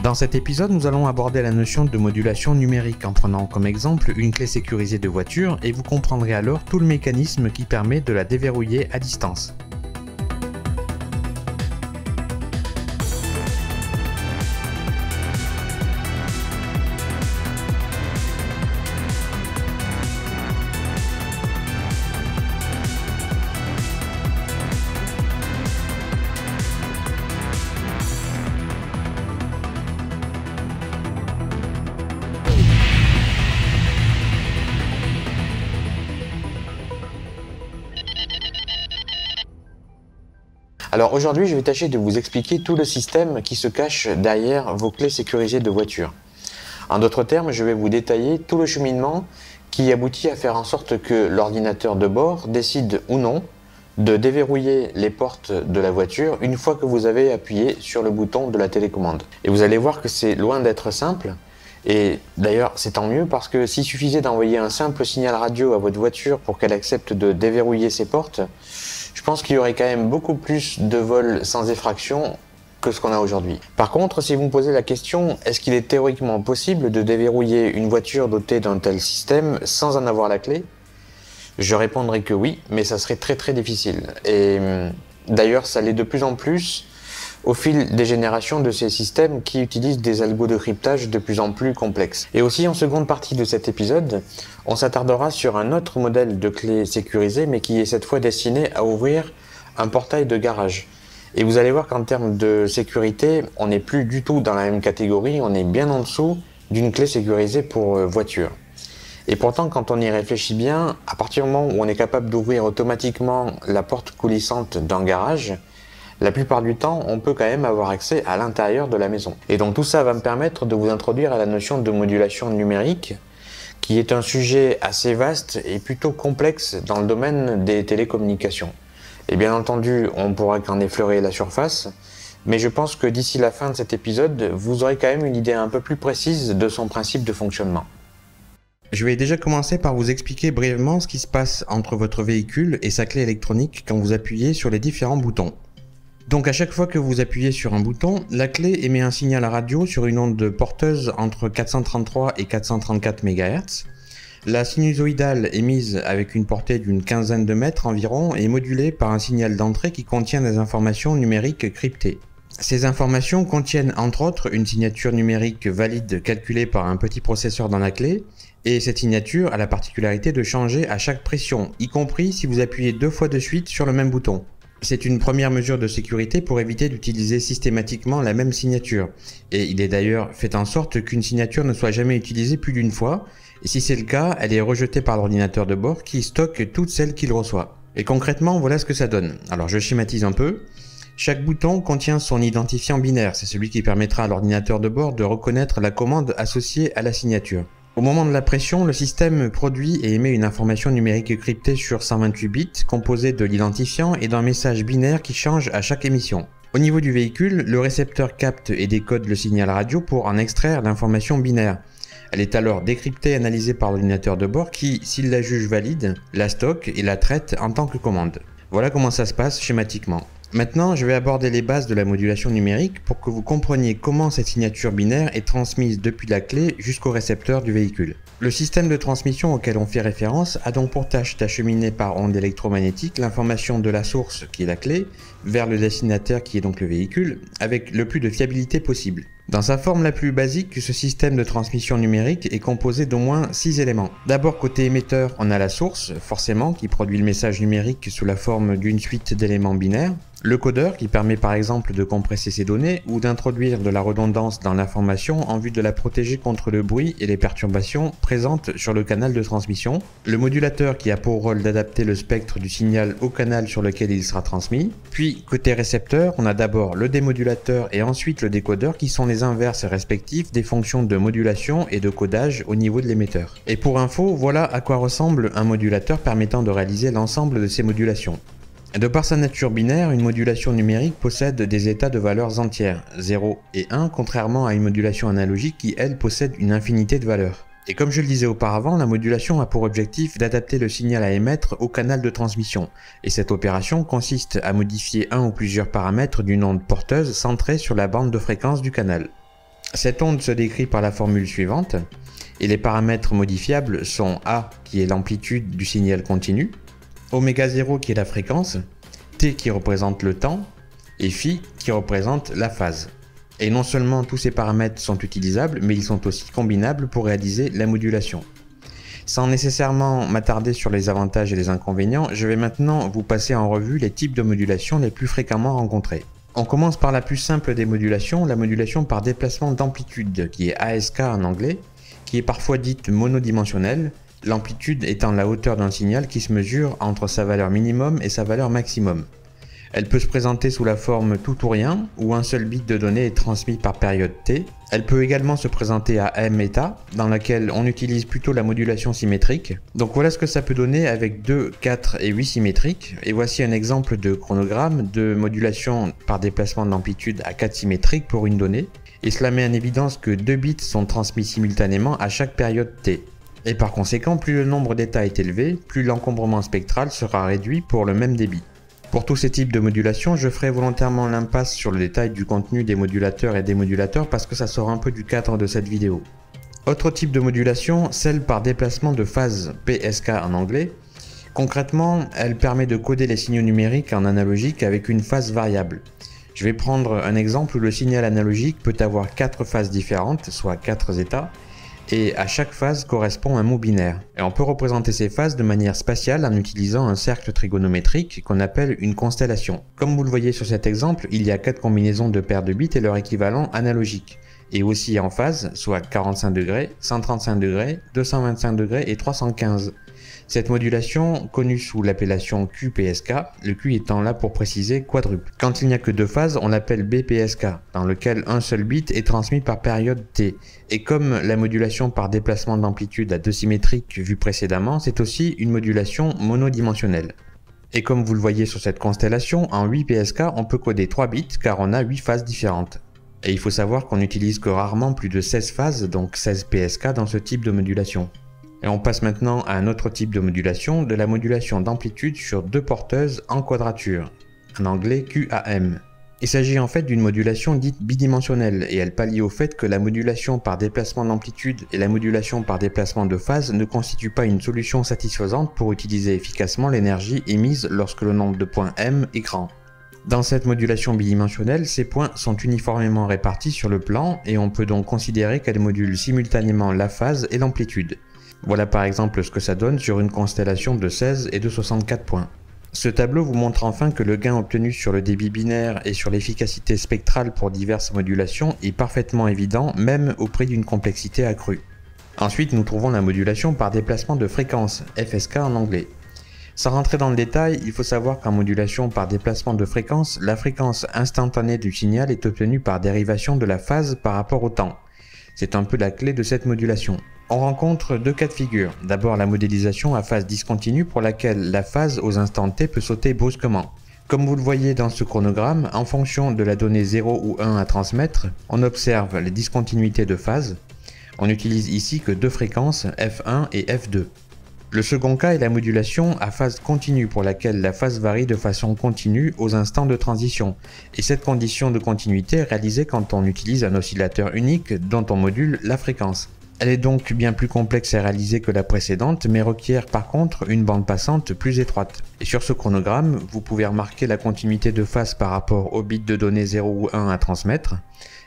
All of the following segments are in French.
Dans cet épisode, nous allons aborder la notion de modulation numérique en prenant comme exemple une clé sécurisée de voiture et vous comprendrez alors tout le mécanisme qui permet de la déverrouiller à distance. Alors aujourd'hui, je vais tâcher de vous expliquer tout le système qui se cache derrière vos clés sécurisées de voiture. En d'autres termes, je vais vous détailler tout le cheminement qui aboutit à faire en sorte que l'ordinateur de bord décide ou non de déverrouiller les portes de la voiture une fois que vous avez appuyé sur le bouton de la télécommande. Et vous allez voir que c'est loin d'être simple. Et d'ailleurs, c'est tant mieux parce que s'il suffisait d'envoyer un simple signal radio à votre voiture pour qu'elle accepte de déverrouiller ses portes, je pense qu'il y aurait quand même beaucoup plus de vols sans effraction que ce qu'on a aujourd'hui. Par contre, si vous me posez la question, est-ce qu'il est théoriquement possible de déverrouiller une voiture dotée d'un tel système sans en avoir la clé? Je répondrai que oui, mais ça serait très difficile. Et d'ailleurs, ça l'est de plus en plus au fil des générations de ces systèmes qui utilisent des algos de cryptage de plus en plus complexes. Et aussi en seconde partie de cet épisode, on s'attardera sur un autre modèle de clé sécurisée, mais qui est cette fois destiné à ouvrir un portail de garage. Et vous allez voir qu'en termes de sécurité, on n'est plus du tout dans la même catégorie, on est bien en dessous d'une clé sécurisée pour voiture. Et pourtant, quand on y réfléchit bien, à partir du moment où on est capable d'ouvrir automatiquement la porte coulissante d'un garage, la plupart du temps, on peut quand même avoir accès à l'intérieur de la maison. Et donc tout ça va me permettre de vous introduire à la notion de modulation numérique, qui est un sujet assez vaste et plutôt complexe dans le domaine des télécommunications. Et bien entendu, on ne pourra qu'en effleurer la surface, mais je pense que d'ici la fin de cet épisode, vous aurez quand même une idée un peu plus précise de son principe de fonctionnement. Je vais déjà commencer par vous expliquer brièvement ce qui se passe entre votre véhicule et sa clé électronique quand vous appuyez sur les différents boutons. Donc à chaque fois que vous appuyez sur un bouton, la clé émet un signal radio sur une onde porteuse entre 433 et 434 MHz. La sinusoïdale émise avec une portée d'une quinzaine de mètres environ est modulée par un signal d'entrée qui contient des informations numériques cryptées. Ces informations contiennent entre autres une signature numérique valide calculée par un petit processeur dans la clé, et cette signature a la particularité de changer à chaque pression, y compris si vous appuyez 2 fois de suite sur le même bouton. C'est une première mesure de sécurité pour éviter d'utiliser systématiquement la même signature. Et il est d'ailleurs fait en sorte qu'une signature ne soit jamais utilisée plus d'une fois, et si c'est le cas, elle est rejetée par l'ordinateur de bord qui stocke toutes celles qu'il reçoit. Et concrètement, voilà ce que ça donne. Alors je schématise un peu. Chaque bouton contient son identifiant binaire, c'est celui qui permettra à l'ordinateur de bord de reconnaître la commande associée à la signature. Au moment de la pression, le système produit et émet une information numérique cryptée sur 128 bits, composée de l'identifiant et d'un message binaire qui change à chaque émission. Au niveau du véhicule, le récepteur capte et décode le signal radio pour en extraire l'information binaire. Elle est alors décryptée et analysée par l'ordinateur de bord qui, s'il la juge valide, la stocke et la traite en tant que commande. Voilà comment ça se passe schématiquement. Maintenant, je vais aborder les bases de la modulation numérique pour que vous compreniez comment cette signature binaire est transmise depuis la clé jusqu'au récepteur du véhicule. Le système de transmission auquel on fait référence a donc pour tâche d'acheminer par onde électromagnétique l'information de la source, qui est la clé, vers le destinataire, qui est donc le véhicule, avec le plus de fiabilité possible. Dans sa forme la plus basique, ce système de transmission numérique est composé d'au moins 6 éléments. D'abord, côté émetteur, on a la source, forcément, qui produit le message numérique sous la forme d'une suite d'éléments binaires. Le codeur, qui permet par exemple de compresser ces données ou d'introduire de la redondance dans l'information en vue de la protéger contre le bruit et les perturbations présentes sur le canal de transmission. Le modulateur, qui a pour rôle d'adapter le spectre du signal au canal sur lequel il sera transmis. Puis, côté récepteur, on a d'abord le démodulateur et ensuite le décodeur, qui sont les inverses respectifs des fonctions de modulation et de codage au niveau de l'émetteur. Et pour info, voilà à quoi ressemble un modulateur permettant de réaliser l'ensemble de ces modulations. De par sa nature binaire, une modulation numérique possède des états de valeurs entières, 0 et 1, contrairement à une modulation analogique qui, elle, possède une infinité de valeurs. Et comme je le disais auparavant, la modulation a pour objectif d'adapter le signal à émettre au canal de transmission, et cette opération consiste à modifier un ou plusieurs paramètres d'une onde porteuse centrée sur la bande de fréquence du canal. Cette onde se décrit par la formule suivante, et les paramètres modifiables sont A qui est l'amplitude du signal continu, oméga 0 qui est la fréquence, T qui représente le temps, et Phi qui représente la phase. Et non seulement tous ces paramètres sont utilisables, mais ils sont aussi combinables pour réaliser la modulation. Sans nécessairement m'attarder sur les avantages et les inconvénients, je vais maintenant vous passer en revue les types de modulation les plus fréquemment rencontrés. On commence par la plus simple des modulations, la modulation par déplacement d'amplitude, qui est ASK en anglais, qui est parfois dite monodimensionnelle, l'amplitude étant la hauteur d'un signal qui se mesure entre sa valeur minimum et sa valeur maximum. Elle peut se présenter sous la forme tout ou rien, où un seul bit de données est transmis par période t. Elle peut également se présenter à m état, dans laquelle on utilise plutôt la modulation symétrique. Donc voilà ce que ça peut donner avec 2, 4 et 8 symétriques. Et voici un exemple de chronogramme de modulation par déplacement d'amplitude à 4 symétriques pour une donnée. Et cela met en évidence que 2 bits sont transmis simultanément à chaque période t. Et par conséquent, plus le nombre d'états est élevé, plus l'encombrement spectral sera réduit pour le même débit. Pour tous ces types de modulation, je ferai volontairement l'impasse sur le détail du contenu des modulateurs et démodulateurs parce que ça sort un peu du cadre de cette vidéo. Autre type de modulation, celle par déplacement de phase, PSK en anglais. Concrètement, elle permet de coder les signaux numériques en analogique avec une phase variable. Je vais prendre un exemple où le signal analogique peut avoir 4 phases différentes, soit 4 états, et à chaque phase correspond un mot binaire. Et on peut représenter ces phases de manière spatiale en utilisant un cercle trigonométrique qu'on appelle une constellation. Comme vous le voyez sur cet exemple, il y a 4 combinaisons de paires de bits et leur équivalent analogique, et aussi en phase, soit 45 degrés, 135 degrés, 225 degrés et 315. Cette modulation, connue sous l'appellation QPSK, le Q étant là pour préciser quadruple. Quand il n'y a que 2 phases, on l'appelle BPSK, dans lequel un seul bit est transmis par période t. Et comme la modulation par déplacement d'amplitude à 2 symétriques vue précédemment, c'est aussi une modulation monodimensionnelle. Et comme vous le voyez sur cette constellation, en 8 PSK, on peut coder 3 bits car on a 8 phases différentes. Et il faut savoir qu'on n'utilise que rarement plus de 16 phases, donc 16 PSK dans ce type de modulation. Et on passe maintenant à un autre type de modulation, de la modulation d'amplitude sur 2 porteuses en quadrature, en anglais QAM. Il s'agit en fait d'une modulation dite bidimensionnelle et elle pallie au fait que la modulation par déplacement d'amplitude et la modulation par déplacement de phase ne constituent pas une solution satisfaisante pour utiliser efficacement l'énergie émise lorsque le nombre de points m est grand. Dans cette modulation bidimensionnelle, ces points sont uniformément répartis sur le plan et on peut donc considérer qu'elle module simultanément la phase et l'amplitude. Voilà par exemple ce que ça donne sur une constellation de 16 et de 64 points. Ce tableau vous montre enfin que le gain obtenu sur le débit binaire et sur l'efficacité spectrale pour diverses modulations est parfaitement évident, même au prix d'une complexité accrue. Ensuite, nous trouvons la modulation par déplacement de fréquence, FSK en anglais. Sans rentrer dans le détail, il faut savoir qu'en modulation par déplacement de fréquence, la fréquence instantanée du signal est obtenue par dérivation de la phase par rapport au temps. C'est un peu la clé de cette modulation. On rencontre 2 cas de figure. D'abord la modélisation à phase discontinue pour laquelle la phase aux instants t peut sauter brusquement. Comme vous le voyez dans ce chronogramme, en fonction de la donnée 0 ou 1 à transmettre, on observe les discontinuités de phase. On n'utilise ici que 2 fréquences, F1 et F2. Le second cas est la modulation à phase continue pour laquelle la phase varie de façon continue aux instants de transition. Et cette condition de continuité est réalisée quand on utilise un oscillateur unique dont on module la fréquence. Elle est donc bien plus complexe à réaliser que la précédente, mais requiert par contre une bande passante plus étroite. Et sur ce chronogramme, vous pouvez remarquer la continuité de phase par rapport aux bits de données 0 ou 1 à transmettre.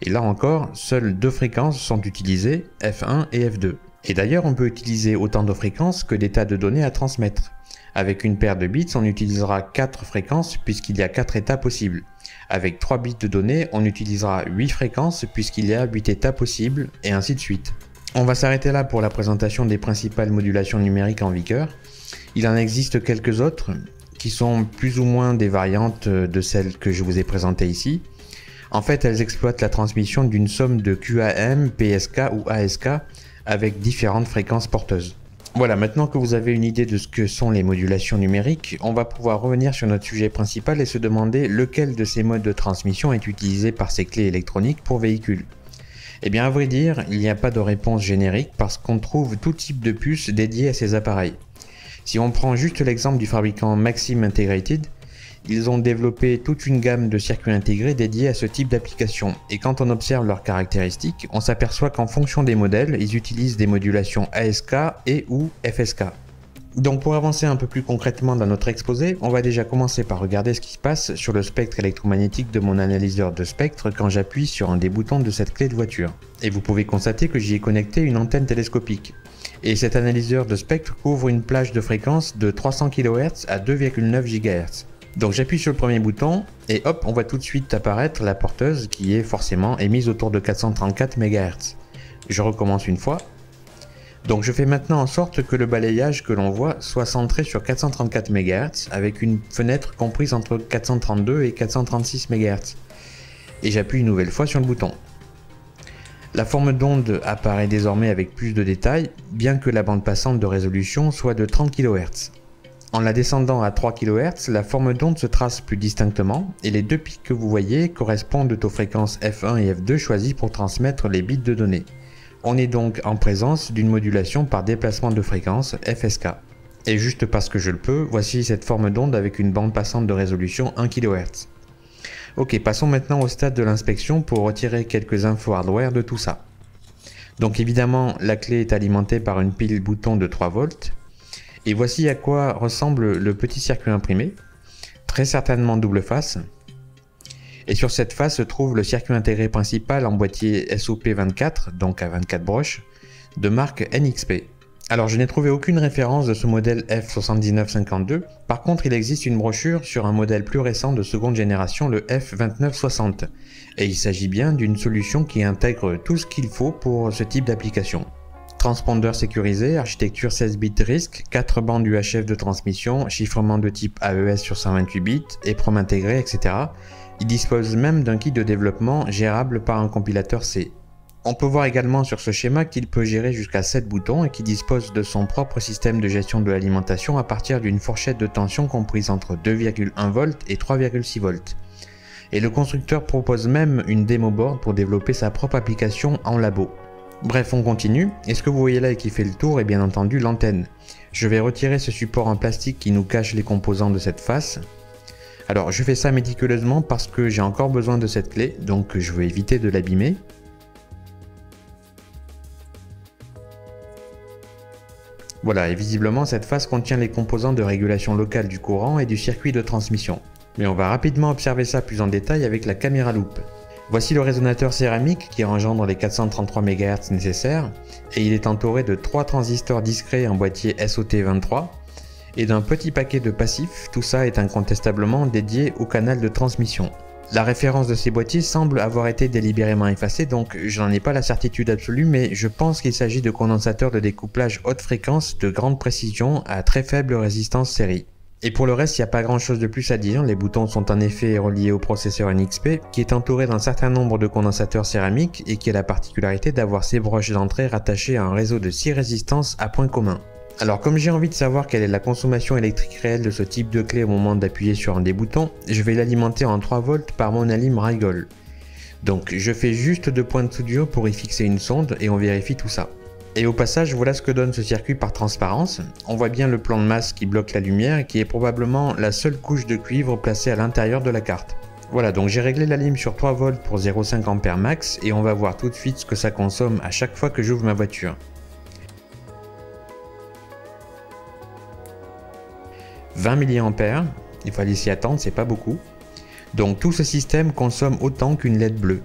Et là encore, seules 2 fréquences sont utilisées, F1 et F2. Et d'ailleurs, on peut utiliser autant de fréquences que d'états de données à transmettre. Avec une paire de bits, on utilisera 4 fréquences puisqu'il y a 4 états possibles. Avec 3 bits de données, on utilisera 8 fréquences puisqu'il y a 8 états possibles, et ainsi de suite. On va s'arrêter là pour la présentation des principales modulations numériques en vigueur. Il en existe quelques autres qui sont plus ou moins des variantes de celles que je vous ai présentées ici. En fait, elles exploitent la transmission d'une somme de QAM, PSK ou ASK avec différentes fréquences porteuses. Voilà, maintenant que vous avez une idée de ce que sont les modulations numériques, on va pouvoir revenir sur notre sujet principal et se demander lequel de ces modes de transmission est utilisé par ces clés électroniques pour véhicules. Eh bien, à vrai dire, il n'y a pas de réponse générique parce qu'on trouve tout type de puces dédiées à ces appareils. Si on prend juste l'exemple du fabricant Maxim Integrated, ils ont développé toute une gamme de circuits intégrés dédiés à ce type d'application. Et quand on observe leurs caractéristiques, on s'aperçoit qu'en fonction des modèles, ils utilisent des modulations ASK et ou FSK. Donc pour avancer un peu plus concrètement dans notre exposé, on va déjà commencer par regarder ce qui se passe sur le spectre électromagnétique de mon analyseur de spectre quand j'appuie sur un des boutons de cette clé de voiture. Et vous pouvez constater que j'y ai connecté une antenne télescopique. Et cet analyseur de spectre couvre une plage de fréquence de 300 kHz à 2,9 GHz. Donc j'appuie sur le premier bouton et hop, on voit tout de suite apparaître la porteuse qui est forcément émise autour de 434 MHz. Je recommence une fois. Donc je fais maintenant en sorte que le balayage que l'on voit soit centré sur 434 MHz avec une fenêtre comprise entre 432 et 436 MHz. Et j'appuie une nouvelle fois sur le bouton. La forme d'onde apparaît désormais avec plus de détails, bien que la bande passante de résolution soit de 30 kHz. En la descendant à 3 kHz, la forme d'onde se trace plus distinctement et les deux pics que vous voyez correspondent aux fréquences F1 et F2 choisies pour transmettre les bits de données. On est donc en présence d'une modulation par déplacement de fréquence FSK. Et juste parce que je le peux, voici cette forme d'onde avec une bande passante de résolution 1 kHz. Ok, passons maintenant au stade de l'inspection pour retirer quelques infos hardware de tout ça. Donc évidemment, la clé est alimentée par une pile bouton de 3 volts. Et voici à quoi ressemble le petit circuit imprimé, très certainement double face. Et sur cette face se trouve le circuit intégré principal en boîtier SOP24, donc à 24 broches, de marque NXP. Alors je n'ai trouvé aucune référence de ce modèle F7952, par contre il existe une brochure sur un modèle plus récent de seconde génération, le F2960, et il s'agit bien d'une solution qui intègre tout ce qu'il faut pour ce type d'application. Transpondeur sécurisé, architecture 16 bits RISC, 4 bandes UHF de transmission, chiffrement de type AES sur 128 bits, EEPROM intégré, etc. Il dispose même d'un kit de développement gérable par un compilateur C. On peut voir également sur ce schéma qu'il peut gérer jusqu'à 7 boutons et qu'il dispose de son propre système de gestion de l'alimentation à partir d'une fourchette de tension comprise entre 2,1 volts et 3,6 volts. Et le constructeur propose même une démo board pour développer sa propre application en labo. Bref, on continue, et ce que vous voyez là et qui fait le tour est bien entendu l'antenne. Je vais retirer ce support en plastique qui nous cache les composants de cette face. Alors je fais ça méticuleusement parce que j'ai encore besoin de cette clé, donc je veux éviter de l'abîmer. Voilà, et visiblement cette face contient les composants de régulation locale du courant et du circuit de transmission. Mais on va rapidement observer ça plus en détail avec la caméra loupe. Voici le résonateur céramique qui engendre les 433 MHz nécessaires, et il est entouré de 3 transistors discrets en boîtier SOT23, et d'un petit paquet de passifs, tout ça est incontestablement dédié au canal de transmission. La référence de ces boîtiers semble avoir été délibérément effacée, donc je n'en ai pas la certitude absolue, mais je pense qu'il s'agit de condensateurs de découplage haute fréquence de grande précision à très faible résistance série. Et pour le reste, il n'y a pas grand chose de plus à dire, les boutons sont en effet reliés au processeur NXP, qui est entouré d'un certain nombre de condensateurs céramiques et qui a la particularité d'avoir ses broches d'entrée rattachées à un réseau de 6 résistances à point commun. Alors comme j'ai envie de savoir quelle est la consommation électrique réelle de ce type de clé au moment d'appuyer sur un des boutons, je vais l'alimenter en 3 volts par mon alim Rigol. Donc je fais juste 2 points de soudure pour y fixer une sonde et on vérifie tout ça. Et au passage, voilà ce que donne ce circuit par transparence. On voit bien le plan de masse qui bloque la lumière et qui est probablement la seule couche de cuivre placée à l'intérieur de la carte. Voilà, donc j'ai réglé la lime sur 3 volts pour 0,5 A max et on va voir tout de suite ce que ça consomme à chaque fois que j'ouvre ma voiture. 20 mA, il fallait s'y attendre, c'est pas beaucoup. Donc tout ce système consomme autant qu'une LED bleue.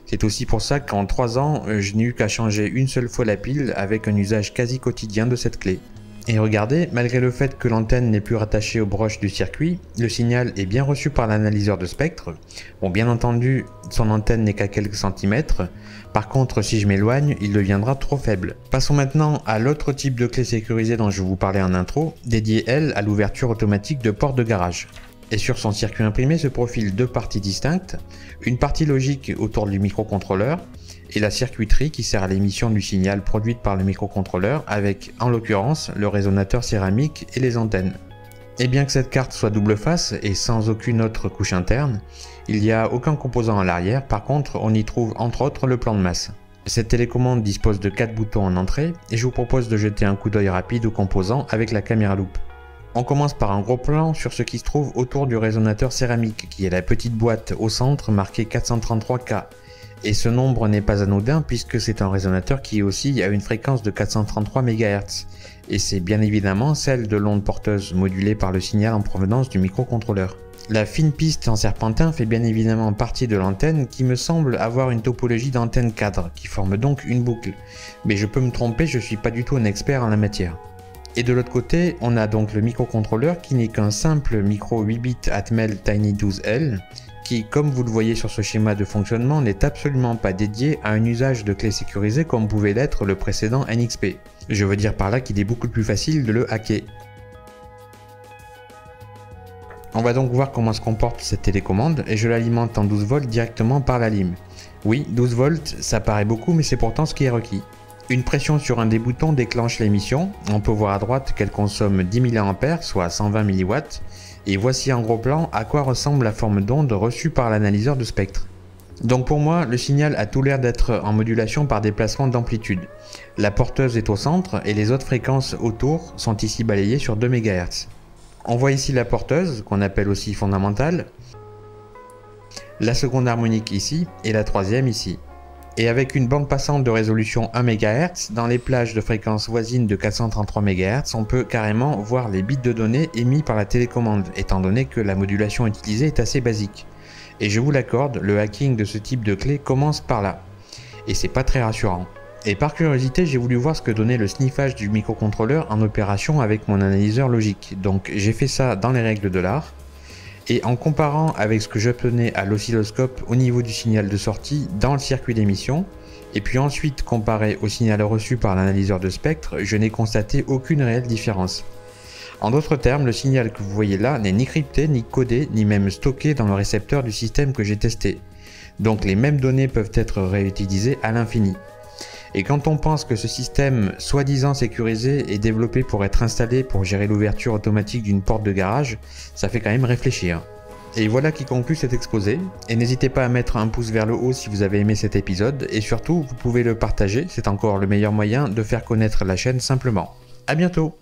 C'est aussi pour ça qu'en 3 ans, je n'ai eu qu'à changer une seule fois la pile avec un usage quasi quotidien de cette clé. Et regardez, malgré le fait que l'antenne n'est plus rattachée aux broches du circuit, le signal est bien reçu par l'analyseur de spectre. Bon, bien entendu, son antenne n'est qu'à quelques centimètres. Par contre, si je m'éloigne, il deviendra trop faible. Passons maintenant à l'autre type de clé sécurisée dont je vous parlais en intro, dédiée elle à l'ouverture automatique de portes de garage. Et sur son circuit imprimé se profilent 2 parties distinctes, une partie logique autour du microcontrôleur et la circuiterie qui sert à l'émission du signal produite par le microcontrôleur avec, en l'occurrence, le résonateur céramique et les antennes. Et bien que cette carte soit double face et sans aucune autre couche interne, il n'y a aucun composant à l'arrière, par contre on y trouve entre autres le plan de masse. Cette télécommande dispose de 4 boutons en entrée et je vous propose de jeter un coup d'œil rapide aux composants avec la caméra loupe. On commence par un gros plan sur ce qui se trouve autour du résonateur céramique, qui est la petite boîte au centre marquée 433K. Et ce nombre n'est pas anodin puisque c'est un résonateur qui aussi a une fréquence de 433 MHz. Et c'est bien évidemment celle de l'onde porteuse modulée par le signal en provenance du microcontrôleur. La fine piste en serpentin fait bien évidemment partie de l'antenne qui me semble avoir une topologie d'antenne cadre, qui forme donc une boucle. Mais je peux me tromper, je suis pas du tout un expert en la matière. Et de l'autre côté, on a donc le microcontrôleur qui n'est qu'un simple micro 8 bits Atmel Tiny12L, qui, comme vous le voyez sur ce schéma de fonctionnement, n'est absolument pas dédié à un usage de clé sécurisée comme pouvait l'être le précédent NXP. Je veux dire par là qu'il est beaucoup plus facile de le hacker. On va donc voir comment se comporte cette télécommande et je l'alimente en 12 volts directement par la lime. Oui, 12 volts, ça paraît beaucoup mais c'est pourtant ce qui est requis. Une pression sur un des boutons déclenche l'émission, on peut voir à droite qu'elle consomme 10 mA, soit 120 mW, et voici en gros plan à quoi ressemble la forme d'onde reçue par l'analyseur de spectre. Donc pour moi, le signal a tout l'air d'être en modulation par déplacement d'amplitude. La porteuse est au centre et les autres fréquences autour sont ici balayées sur 2 MHz. On voit ici la porteuse, qu'on appelle aussi fondamentale, la seconde harmonique ici et la troisième ici. Et avec une bande passante de résolution 1 MHz, dans les plages de fréquences voisines de 433 MHz, on peut carrément voir les bits de données émis par la télécommande, étant donné que la modulation utilisée est assez basique. Et je vous l'accorde, le hacking de ce type de clé commence par là. Et c'est pas très rassurant. Et par curiosité, j'ai voulu voir ce que donnait le sniffage du microcontrôleur en opération avec mon analyseur logique. Donc j'ai fait ça dans les règles de l'art. Et en comparant avec ce que j'obtenais à l'oscilloscope au niveau du signal de sortie dans le circuit d'émission, et puis ensuite comparé au signal reçu par l'analyseur de spectre, je n'ai constaté aucune réelle différence. En d'autres termes, le signal que vous voyez là n'est ni crypté, ni codé, ni même stocké dans le récepteur du système que j'ai testé. Donc les mêmes données peuvent être réutilisées à l'infini. Et quand on pense que ce système, soi-disant sécurisé, est développé pour être installé pour gérer l'ouverture automatique d'une porte de garage, ça fait quand même réfléchir. Et voilà qui conclut cet exposé, et n'hésitez pas à mettre un pouce vers le haut si vous avez aimé cet épisode, et surtout vous pouvez le partager, c'est encore le meilleur moyen de faire connaître la chaîne simplement. A bientôt!